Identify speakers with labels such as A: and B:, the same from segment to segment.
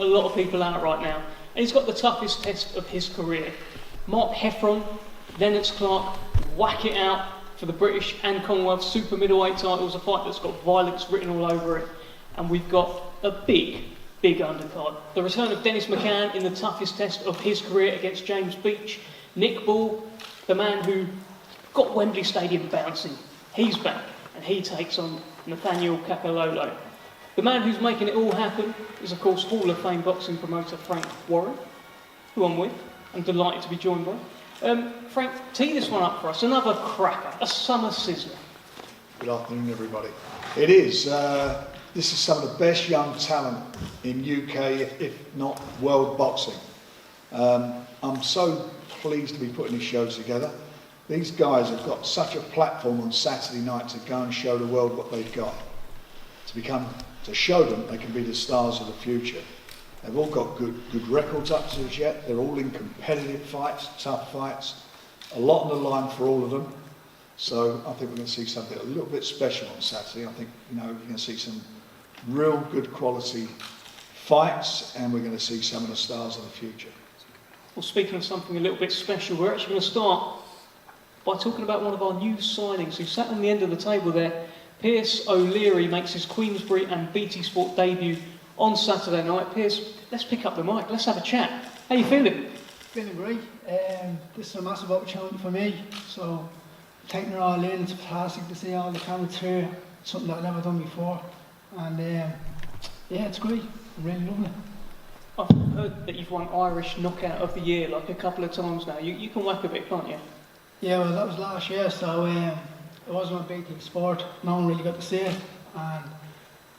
A: a lot of people out right now. And he's got the toughest test of his career. Mark Heffron, Lennox Clark, whack it out for the British and Commonwealth super middleweight titles, a fight that's got violence written all over it. And we've got a big undercard. The return of Dennis McCann in the toughest test of his career against James Beech. Nick Ball, the man who got Wembley Stadium bouncing, he's back and he takes on Nathaniel Kakololo. The man who's making it all happen is, of course, Hall of Fame boxing promoter Frank Warren, who I'm with. I'm delighted to be joined by. Frank, tee this one up for us. Another cracker, a summer sizzler.
B: Good afternoon, everybody. It is. This is some of the best young talent in UK, if not world boxing. I'm so pleased to be putting these shows together. These guys have got such a platform on Saturday night to go and show the world what they've got. To show them they can be the stars of the future. They've all got good records up to us yet. They're all in competitive fights, tough fights. A lot on the line for all of them. So I think we're going to see something a little bit special on Saturday. I think, you know, we're going to see some real good quality fights, and we're going to see some of the stars of the future.
A: Well, speaking of something a little bit special, we're actually going to start by talking about one of our new signings who sat on the end of the table there. Pierce O'Leary makes his Queensbury and BT Sport debut on Saturday night. Pierce, let's pick up the mic, let's have a chat. How you feeling?
C: Feeling great. This is a massive opportunity for me, so taking it all in, it's fantastic to see all the cameras here, something that I've never done before, and yeah, it's great, I'm really loving it.
A: I've heard that you've won Irish Knockout of the Year like a couple of times now. You can whack a bit, can't you?
C: Yeah, well that was last year, so it wasn't a big sport, no one really got to see it, and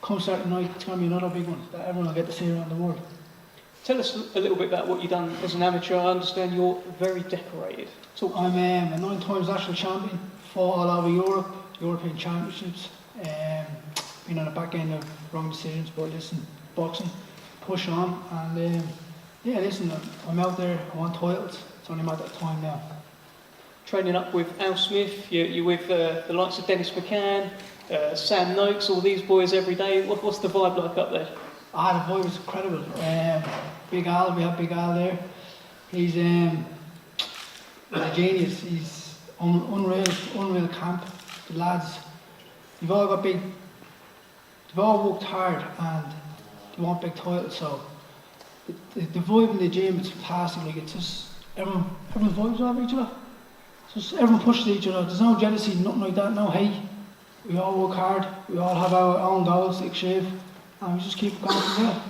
C: come Saturday night it's going to be another big one that everyone will get to see around the world.
A: Tell us a little bit about what you've done as an amateur. I understand you're very decorated.
C: I'm a 9 times national champion, fought all over Europe, European Championships, been on the back end of wrong decisions, but listen, boxing, push on, and yeah, listen, I'm out there, I want titles, it's only a matter of time now.
A: Training up with Al Smith, you're with the likes of Dennis McCann, Sam Noakes, all these boys every day. What's the vibe like up there?
C: The vibe was incredible. Big Al, we have Big Al there. He's a genius. He's unreal camp. The lads, they've all worked hard and they want big titles. So the vibe in the gym is fantastic. Like, it's just everyone vibes off each other. Just everyone pushes each other. There's no jealousy, nothing like that. No hate. We all work hard. We all have our own goals to achieve, and we just keep going from there.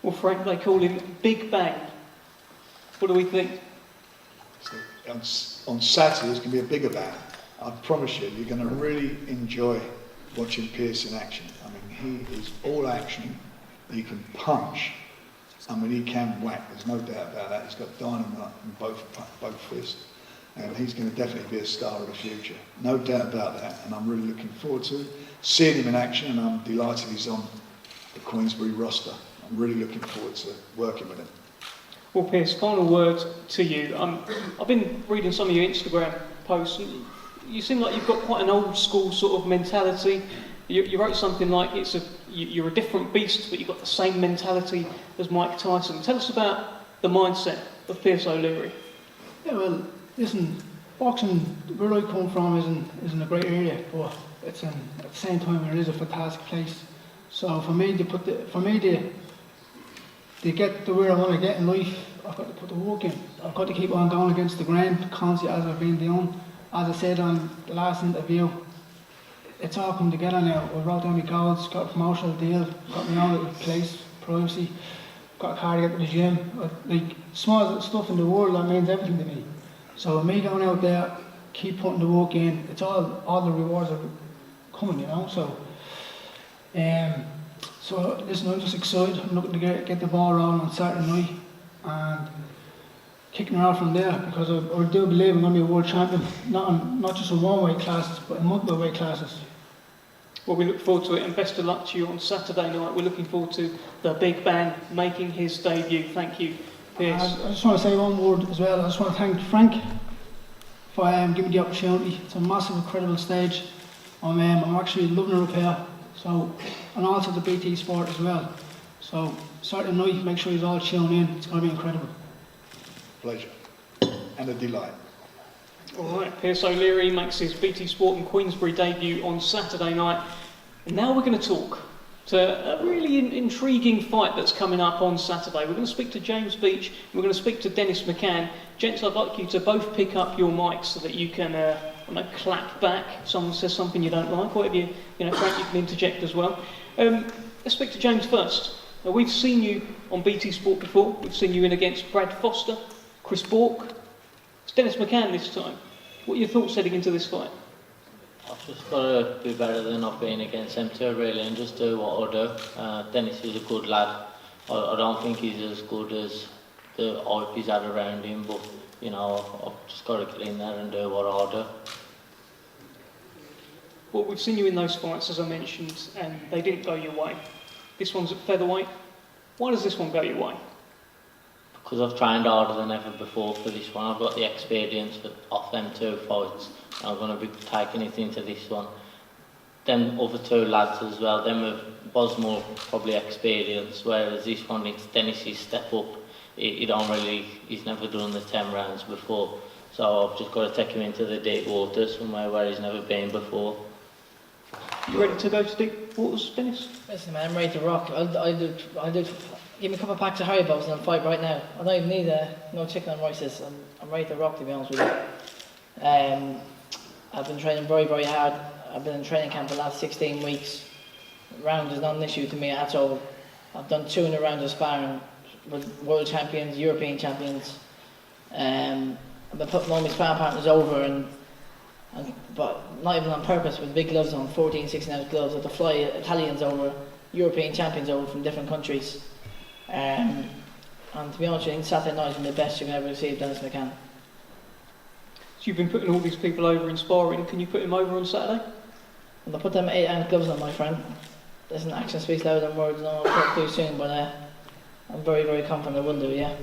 A: Well, Frank, they call him Big Bang. What do we think?
B: On Saturday, it's going to be a bigger bang. I promise you, you're going to really enjoy watching Pierce in action. I mean, he is all action. He can punch. I mean, he can whack. There's no doubt about that. He's got dynamite in both fists. And he's going to definitely be a star of the future. No doubt about that. And I'm really looking forward to seeing him in action. And I'm delighted he's on the Queensbury roster. I'm really looking forward to working with him.
A: Well, Pierce, final word to you. I've been reading some of your Instagram posts. You seem like you've got quite an old school sort of mentality. You wrote something like you're a different beast, but you've got the same mentality as Mike Tyson. Tell us about the mindset of Pierce O'Leary.
C: Yeah, well, listen, boxing, where I come from isn't a great area, but it's at the same time it is a fantastic place. So for me to get to where I want to get in life, I've got to put the work in. I've got to keep on going against the grind constantly as I've been doing. As I said on the last interview, it's all come together now. I wrote down my goals, got a promotional deal, got my own little place, privacy, got a car to get to the gym. Like, small little stuff in the world, that means everything to me. So me going out there, keep putting the work in, it's all the rewards are coming, you know. So listen, I'm just excited. I'm looking to get the ball rolling on Saturday night and kicking around from there, because I do believe I'm going to be a world champion, not just in one weight classes, but in multiple weight classes.
A: Well, we look forward to it, and best of luck to you on Saturday night. We're looking forward to the Big Bang making his debut. Thank you, Pierce.
C: I just want to say one word as well. I just want to thank Frank for giving me the opportunity. It's a massive, incredible stage. I'm actually loving the repair, so, and also the BT Sport as well. So Saturday night, make sure you're all tuning in. It's going to be incredible.
B: Pleasure. And a delight.
A: Alright, Pierce O'Leary makes his BT Sport and Queensbury debut on Saturday night. And now we're going to talk to a really intriguing fight that's coming up on Saturday. We're going to speak to James Beech, we're going to speak to Dennis McCann. Gents, I'd like you to both pick up your mics so that you can clap back if someone says something you don't like, or if Frank, you can interject as well. Let's speak to James first. Now, we've seen you on BT Sport before. We've seen you in against Brad Foster, Chris Bourke. It's Dennis McCann this time. What are your thoughts heading into this fight?
D: I've just got to do better than I've been against them two, really, and just do what I do. Dennis is a good lad. I don't think he's as good as the hype he's had around him, but, I've just got to get in there and do what I do.
A: Well, we've seen you in those fights, as I mentioned, and they didn't go your way. This one's at featherweight. Why does this one go your way?
D: Because I've trained harder than ever before for this one. I've got the experience off them two fights. And I'm going to be taking it into this one. Them other two lads as well, them was more probably experience, whereas this one, it's Dennis's step up. He's never done the 10 rounds before. So I've just got to take him into the deep waters somewhere where he's never been before.
A: You ready to go to deep waters, Dennis?
E: Listen, man, I'm ready to rock. I'll do. Give me a couple of packs of Haribos and I'll fight right now. I don't even need no chicken and rices. I'm ready to rock, to be honest with you. I've been training very, very hard. I've been in training camp the last 16 weeks. Round is not an issue to me at all. I've done 200 rounds of sparring with world champions, European champions. I've been putting all my sparring partners over, but not even on purpose, with big gloves on, 14, 16-ounce gloves. I have to fly Italians over, European champions over from different countries. And to be honest with you, I think Saturday night is the best you can ever receive, Dennis McCann.
A: So you've been putting all these people over in sparring. Can you put him over on Saturday?
E: Well, I put them 8-ounce gloves on, my friend. Listen, action speaks louder than words. No, I'll talk too soon, but I'm very, very confident I will do, yeah.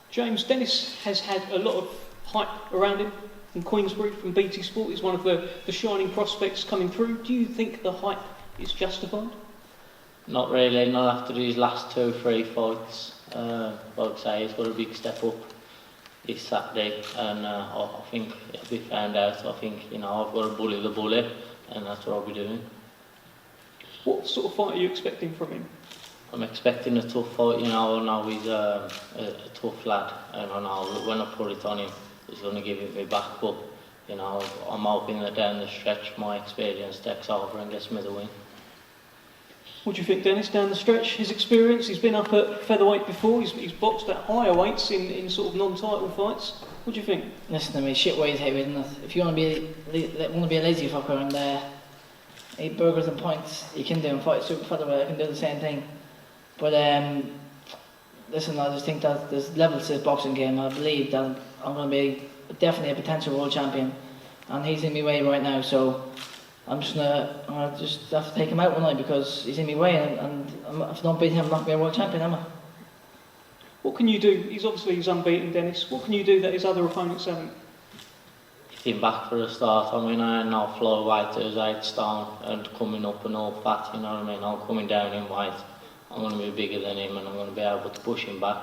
A: James, Dennis has had a lot of hype around him from Queensbury, from BT Sport. He's one of the shining prospects coming through. Do you think the hype is justified?
D: Not really, not after these last 2-3 fights. Like I say, he's got a big step up this Saturday, and I think it'll be found out. I think, I've got to bully the bully, and that's what I'll be doing.
A: What sort of fight are you expecting from him?
D: I'm expecting a tough fight, I know he's a tough lad, and I know that when I put it on him, he's going to give it me back, but, I'm hoping that down the stretch my experience takes over and gets me the win.
A: What do you think, Dennis, down the stretch? His experience, he's been up at featherweight before, he's boxed at higher weights in sort of non-title fights. What do you think?
E: Listen to me, shit weighs heavy, isn't it? If you want to be a lazy fucker and eat burgers and pints, you can do and fight super featherweight. I can do the same thing. But listen, I just think that there's levels to this boxing game. I believe that I'm going to be definitely a potential world champion, and he's in my way right now. So I'm just have to take him out one night because he's in my way, and if I don't beat him, I'm not going to be a world champion, am I?
A: What can you do? He's unbeaten, Dennis. What can you do that his other opponents haven't?
D: Get him back for a start. I mean, I'm not flyweight as 8 stone and coming up and all fat, you know what I mean? I'm coming down in weight. I'm going to be bigger than him and I'm going to be able to push him back.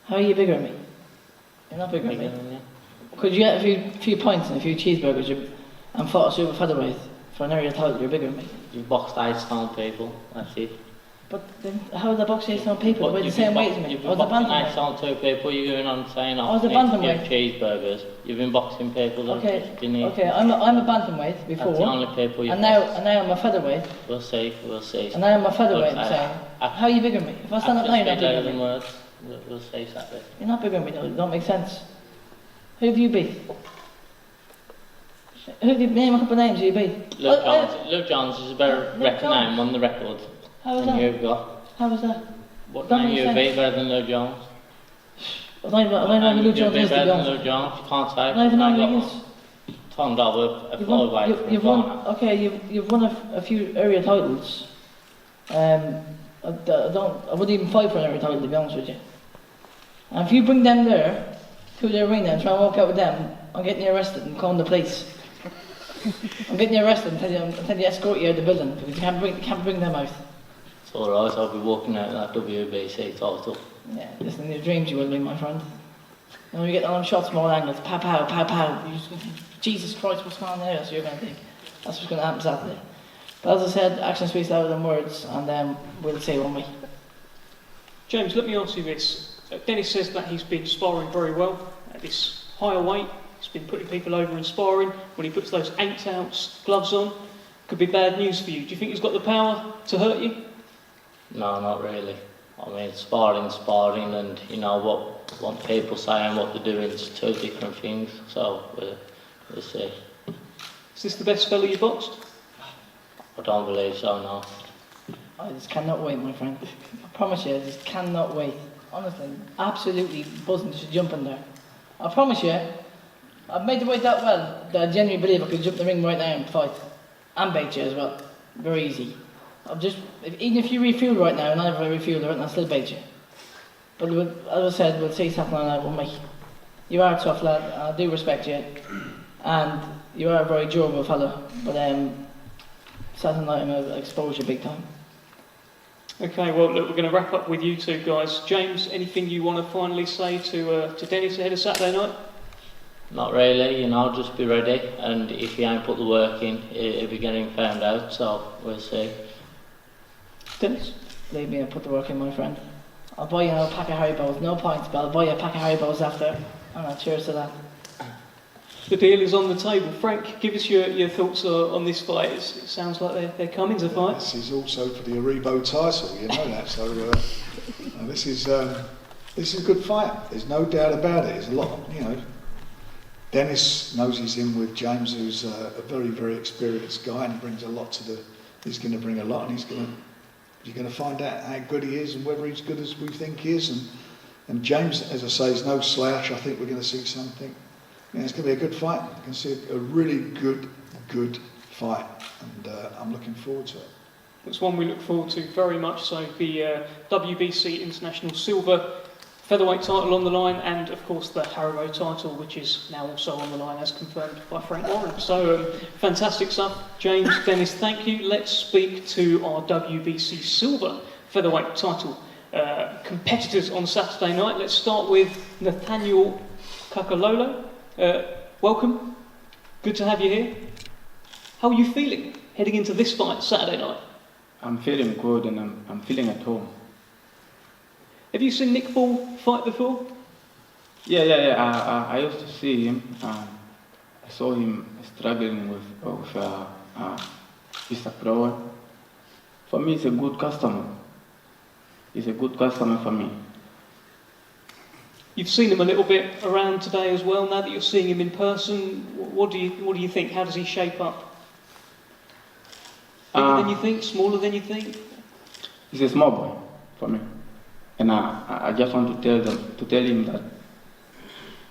E: How are you bigger than me? You're not bigger than me. Could you get a few points and a few cheeseburgers and fought a super featherweight for an area title? You're bigger than me.
D: You've boxed 8 stone people, that's it.
E: But then, how are the boxing 8 stone people? We're the same weight as me.
D: You've been boxing 8 stone 2 people, you're going on saying,
E: I was a bantamweight.
D: Cheeseburgers. You've been boxing people that didn't eat.
E: Okay, I'm a bantamweight before.
D: That's the only people you've
E: and now I'm a featherweight.
D: We'll see.
E: And now I'm a featherweight, I'm saying. How are you bigger than me? If I stand up now, you're not bigger than me.
D: Words. We'll see Saturday.
E: You're not bigger than me, no, it don't make sense. Who have you beat? Name a couple of names who you beat?
D: Luke Jones is a better name on the record than you've got.
E: How was that?
D: What name you beat better than Luke Jones?
E: I don't know who Luke Jones is, to be honest.
D: Luke Jones, you can't say.
E: I don't even know who he is.
D: Tom Dobber, a flyweight.
E: You've won a few area titles. I wouldn't even fight for an area title, to be honest with you. And if you bring them there to the arena and try and walk out with them, I'm getting you arrested and calling the police. I'm getting you arrested and tell you escort you out of the building because you can't bring them out.
D: It's alright, I'll be walking out that WBC title.
E: Yeah, listen, in your dreams you will be, my friend. And when you get on shots from all angles, pow, pow, pow, pow, you just go, Jesus Christ, what's going on there? That's what you're going to think. That's what's going to happen Saturday. But as I said, action speaks louder than words, and we'll see, won't we?
A: James, let me ask you this. Dennis says that he's been sparring very well at this higher weight. He's been putting people over in sparring. When he puts those 8-ounce gloves on, could be bad news for you. Do you think he's got the power to hurt you?
D: No, not really. I mean, sparring, and you know what people say and what they're doing is two different things. So we'll see.
A: Is this the best fella you boxed?
D: I don't believe so, no.
E: I just cannot wait, my friend. I promise you, I just cannot wait. Honestly, absolutely buzzing to jump in there. I promise you, I've made the weight that well that I genuinely believe I could jump in the ring right now and fight. And bait you as well. Very easy. Even if you refuel right now, and I never refuel right now, I'll still bait you. But as I said, we'll see something like that, won't we? You are a tough lad, and I do respect you. And you are a very durable fella. But Saturday night I'm going to expose you big time.
A: Okay, well, look, we're going to wrap up with you two guys. James, anything you want to finally say to Dennis ahead of Saturday night?
D: Not really, you know, just be ready, and if you ain't put the work in, it'll be getting found out, so we'll see.
A: Dennis?
E: Leave me and put the work in, my friend. I'll buy you a pack of Haribos, no points, but I'll buy you a pack of Haribos after, and cheers to that.
A: The deal is on the table. Frank, give us your thoughts on this fight. It sounds like they're coming to fight.
B: This is also for the Aribo title, you know that. So this is a good fight. There's no doubt about it. There's a lot, you know. Dennis knows he's in with James, who's a very, very experienced guy, and brings a lot to the. He's going to bring a lot, and you're going to find out how good he is and whether he's good as we think he is. And James, as I say, is no slouch. I think we're going to see something. Yeah, it's going to be a good fight. I can see a really good fight, and I'm looking forward to it.
A: It's one we look forward to very much. So the WBC International Silver Featherweight title on the line, and of course the Haribo title, which is now also on the line as confirmed by Frank Warren. So fantastic stuff. James, Dennis, thank you. Let's speak to our WBC Silver Featherweight title competitors on Saturday night. Let's start with Nathaniel Kakololo. Welcome. Good to have you here. How are you feeling heading into this fight Saturday night?
F: I'm feeling good, and I'm feeling at home.
A: Have you seen Nick Ball fight before?
F: Yeah. I used to see him. I saw him struggling with Mr. Grower. For me, he's a good customer. He's a good customer for me.
A: You've seen him a little bit around today as well. Now that you're seeing him in person, what do you think? How does he shape up? Bigger than you think? Smaller than you think?
F: He's a small boy for me. And I just want to tell him that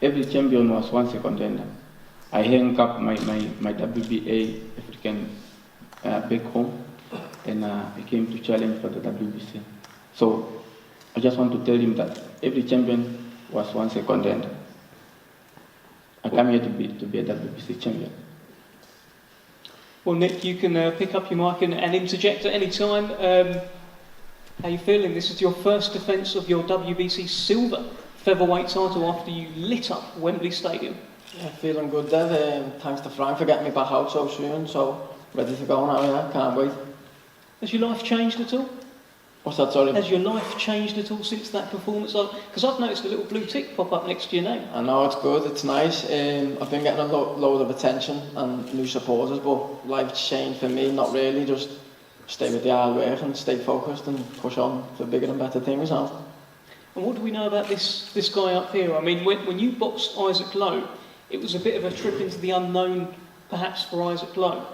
F: every champion was once a contender. I hang up my WBA African back home, and I came to challenge for the WBC. So I just want to tell him that every champion was once a contender. I come here to be a WBC champion.
A: Well, Nick, you can pick up your mic and interject at any time. How are you feeling? This is your first defence of your WBC Silver Featherweight title after you lit up Wembley Stadium.
G: Yeah, feeling good there. Thanks to Frank for getting me back out so soon. So ready to go now, yeah, can't wait.
A: Has your life changed at all?
G: What's that, sorry?
A: Has your life changed at all since that performance? Because I've noticed a little blue tick pop up next to your name.
G: I know, it's good, it's nice. I've been getting a load of attention and new supporters, but life's changed for me, not really. Just stay with the hard work and stay focused and push on for bigger and better things now.
A: And what do we know about this guy up here? I mean, when you boxed Isaac Lowe, it was a bit of a trip into the unknown, perhaps, for Isaac Lowe.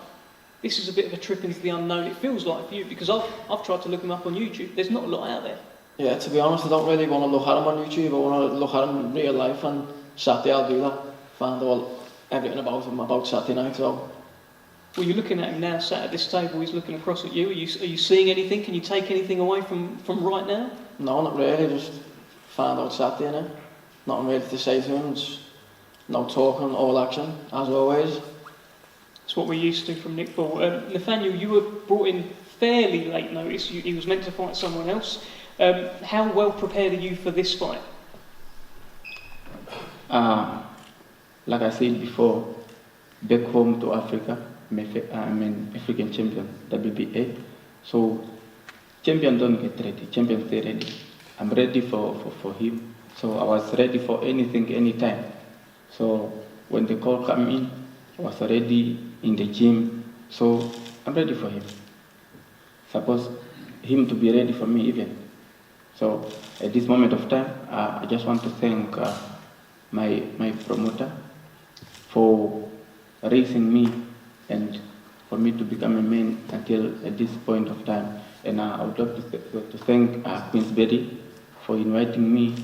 A: This is a bit of a trip into the unknown, it feels like, for you, because I've tried to look him up on YouTube. There's not a lot out there.
G: Yeah, to be honest, I don't really want to look at him on YouTube. I want to look at him in real life, and Saturday I'll do that. Find out everything about him, about Saturday night, so...
A: Well, you're looking at him now, sat at this table, he's looking across at you. Are you seeing anything? Can you take anything away from right now?
G: No, not really, just find out Saturday, innit? Nothing really to say to him, just no talking, all action, as always.
A: It's what we're used to from Nick Ball. Nathaniel, you were brought in fairly late notice. He was meant to fight someone else. How well prepared are you for this fight?
F: Like I said before, back home to Africa, I'm an African champion, WBA. So champions don't get ready, champions stay ready. I'm ready for him. So I was ready for anything, anytime. So when the call came in, I was already in the gym. So I'm ready for him. Suppose him to be ready for me even. So at this moment of time, I just want to thank my promoter for raising me and for me to become a man until at this point of time. And I would love to thank Queensberry for inviting me,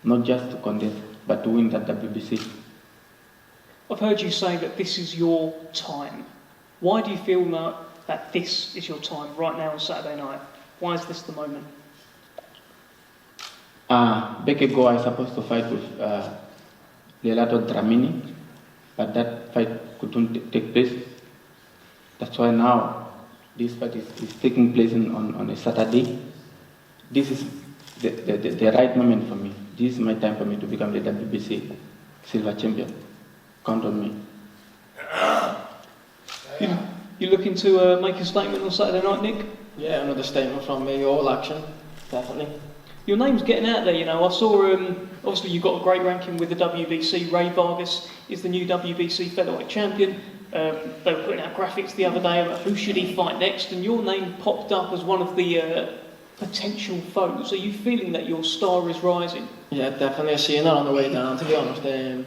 F: not just to contest, but to win that WBC.
A: I've heard you say that this is your time. Why do you feel that this is your time right now on Saturday night? Why is this the moment?
F: Back ago, I was supposed to fight with Lelato Dramini, but that fight couldn't take place. That's why now this fight is taking place on a Saturday. This is the right moment for me. This is my time for me to become the WBC silver champion. Count on me.
A: You looking to make a statement on Saturday night, Nick?
G: Yeah, another statement from me, all action, definitely.
A: Your name's getting out there, you know. I saw, obviously you've got a great ranking with the WBC. Ray Vargas is the new WBC featherweight champion. They were putting out graphics the other day about who should he fight next, and your name popped up as one of the potential foes. Are you feeling that your star is rising?
G: Yeah, definitely. I seen that on the way down, to be honest. And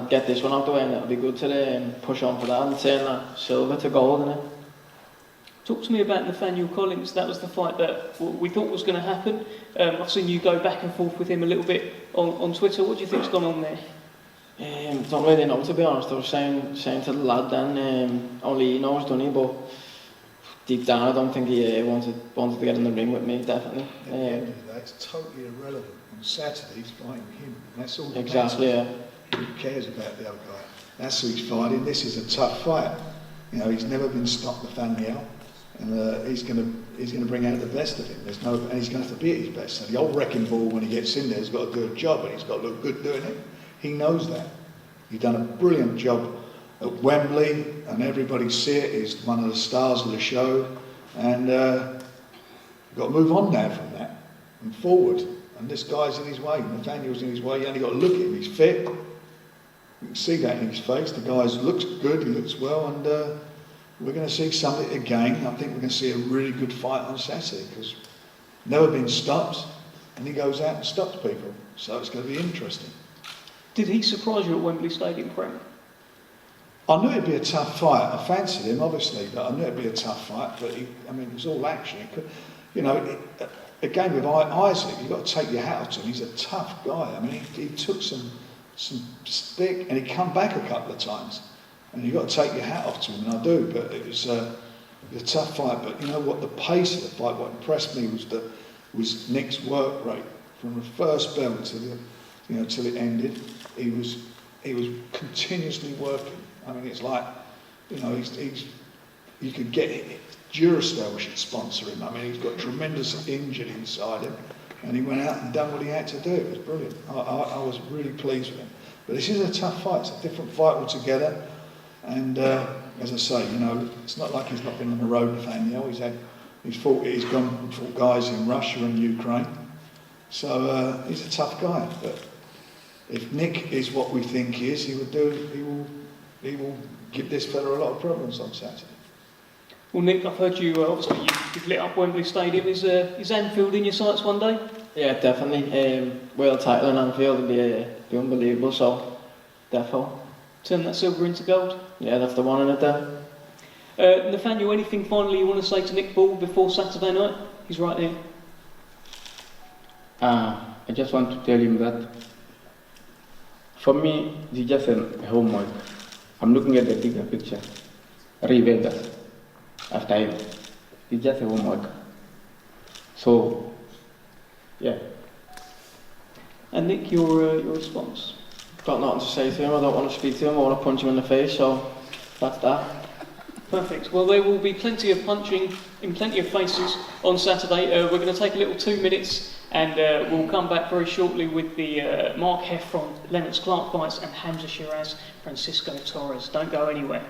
G: get this one out the way, and it'll be good to push on for that and turn that silver to gold, innit?
A: Talk to me about Nathaniel Collins. That was the fight that we thought was going to happen. I've seen you go back and forth with him a little bit on Twitter. What do you think's gone on there?
G: Don't really know, to be honest. I was saying to the lad then, only he knows, doesn't he? But deep down, I don't think he wanted to get in the ring with me, definitely.
B: At the end of the day, it's totally irrelevant. On Saturday, he's fighting him. That's all.
G: Exactly, yeah.
B: Who cares about the other guy? That's who he's fighting. This is a tough fight. You know, he's never been stopped, Nathaniel, and he's going to bring out the best of him. And he's going to have to be at his best. So the old wrecking ball, when he gets in there, has got to do a job, and he's got to look good doing it. He knows that. He's done a brilliant job at Wembley, and everybody see it. He's one of the stars of the show, and we've got to move on now from that and forward. And this guy's in his way. Nathaniel's in his way. You only got to look at him. He's fit. You can see that in his face. The guy looks good. He looks well, and we're going to see something again. I think we're going to see a really good fight on Saturday because never been stopped, and he goes out and stops people. So it's going to be interesting.
A: Did he surprise you at Wembley Stadium, Prem?
B: I knew it'd be a tough fight. I fancied him, obviously, but I knew it'd be a tough fight. But it was all action. Again with Isaac, you've got to take your hat off to him. He's a tough guy. I mean, he took some stick and he come back a couple of times. And you've got to take your hat off to him, and I do. But it was a tough fight. But you know what? The pace of the fight, what impressed me was Nick's work rate from the first bell to till it ended. He was continuously working. I mean, it's like, you could get it. Duracell should sponsor him. I mean, he's got tremendous engine inside him, and he went out and done what he had to do. It was brilliant. I was really pleased with him. But this is a tough fight. It's a different fight altogether. And as I say, it's not like he's not been on the road, Nathaniel. He's gone and fought guys in Russia and Ukraine. So he's a tough guy. But if Nick is what we think he is, he will give this fella a lot of problems on Saturday.
A: Well, Nick, I've heard you, obviously you've lit up Wembley Stadium. Is Anfield in your sights one day?
G: Yeah, definitely. World title in Anfield would be unbelievable, so defo.
A: Turn that silver into gold?
G: Yeah, that's the one in it there.
A: Nathaniel, anything finally you want to say to Nick Ball before Saturday night? He's right there.
F: I just want to tell him that for me, it's just a homework. I'm looking at the bigger picture. Ray Vegas. After him. It's just a homework. So, yeah.
A: And Nick, your response?
G: Got nothing to say to him. I don't want to speak to him. I want to punch him in the face. So that's that.
A: Perfect. Well, there will be plenty of punching in plenty of faces on Saturday. We're going to take a little 2 minutes and we'll come back very shortly with the Mark Heffron, Lennox Clark fights and Hamza Shiraz, Francisco Torres. Don't go anywhere.